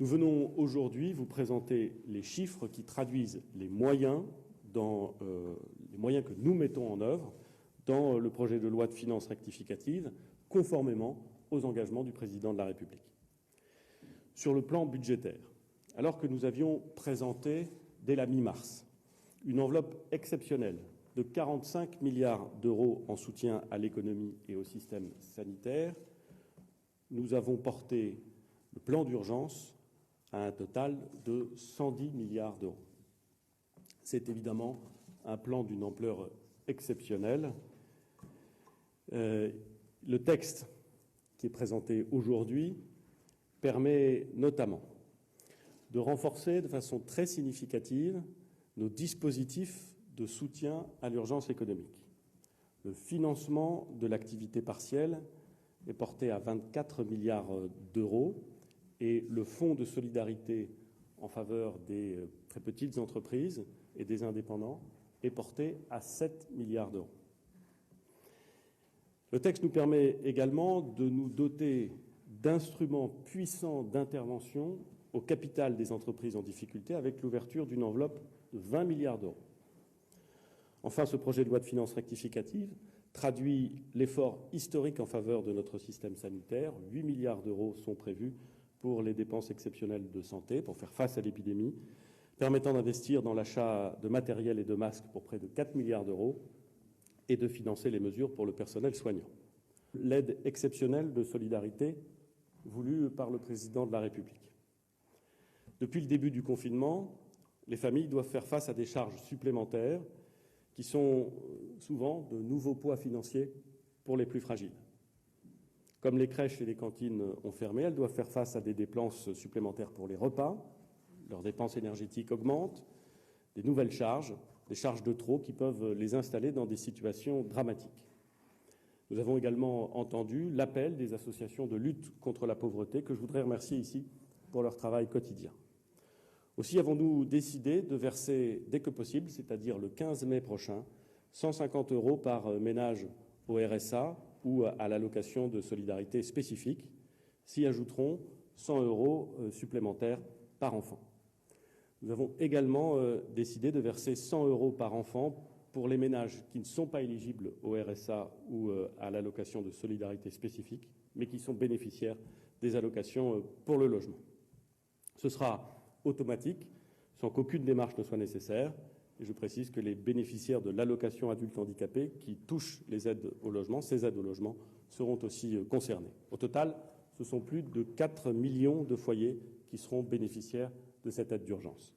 Nous venons aujourd'hui vous présenter les chiffres qui traduisent les moyens que nous mettons en œuvre dans le projet de loi de finances rectificative, conformément aux engagements du Président de la République. Sur le plan budgétaire, alors que nous avions présenté dès la mi-mars une enveloppe exceptionnelle de 45 milliards d'euros en soutien à l'économie et au système sanitaire, nous avons porté le plan d'urgence à un total de 110 milliards d'euros. C'est évidemment un plan d'une ampleur exceptionnelle. Le texte qui est présenté aujourd'hui permet notamment de renforcer de façon très significative nos dispositifs de soutien à l'urgence économique. Le financement de l'activité partielle est porté à 24 milliards d'euros et le fonds de solidarité en faveur des très petites entreprises et des indépendants est porté à 7 milliards d'euros. Le texte nous permet également de nous doter d'instruments puissants d'intervention au capital des entreprises en difficulté avec l'ouverture d'une enveloppe de 20 milliards d'euros. Enfin, ce projet de loi de finances rectificative traduit l'effort historique en faveur de notre système sanitaire. 8 milliards d'euros sont prévus pour les dépenses exceptionnelles de santé, pour faire face à l'épidémie, permettant d'investir dans l'achat de matériel et de masques pour près de 4 milliards d'euros et de financer les mesures pour le personnel soignant. L'aide exceptionnelle de solidarité voulue par le Président de la République. Depuis le début du confinement, les familles doivent faire face à des charges supplémentaires qui sont souvent de nouveaux poids financiers pour les plus fragiles. Comme les crèches et les cantines ont fermé, elles doivent faire face à des dépenses supplémentaires pour les repas, leurs dépenses énergétiques augmentent, des nouvelles charges, des charges de trop qui peuvent les installer dans des situations dramatiques. Nous avons également entendu l'appel des associations de lutte contre la pauvreté, que je voudrais remercier ici pour leur travail quotidien. Aussi avons-nous décidé de verser dès que possible, c'est-à-dire le 15 mai prochain, 150 € par ménage au RSA ou à l'allocation de solidarité spécifique. S'y ajouteront 100 € supplémentaires par enfant. Nous avons également décidé de verser 100 € par enfant pour les ménages qui ne sont pas éligibles au RSA ou à l'allocation de solidarité spécifique, mais qui sont bénéficiaires des allocations pour le logement. Ce sera automatique, sans qu'aucune démarche ne soit nécessaire. Et je précise que les bénéficiaires de l'allocation adulte handicapé qui touchent les aides au logement, ces aides au logement, seront aussi concernés. Au total, ce sont plus de 4 millions de foyers qui seront bénéficiaires de cette aide d'urgence.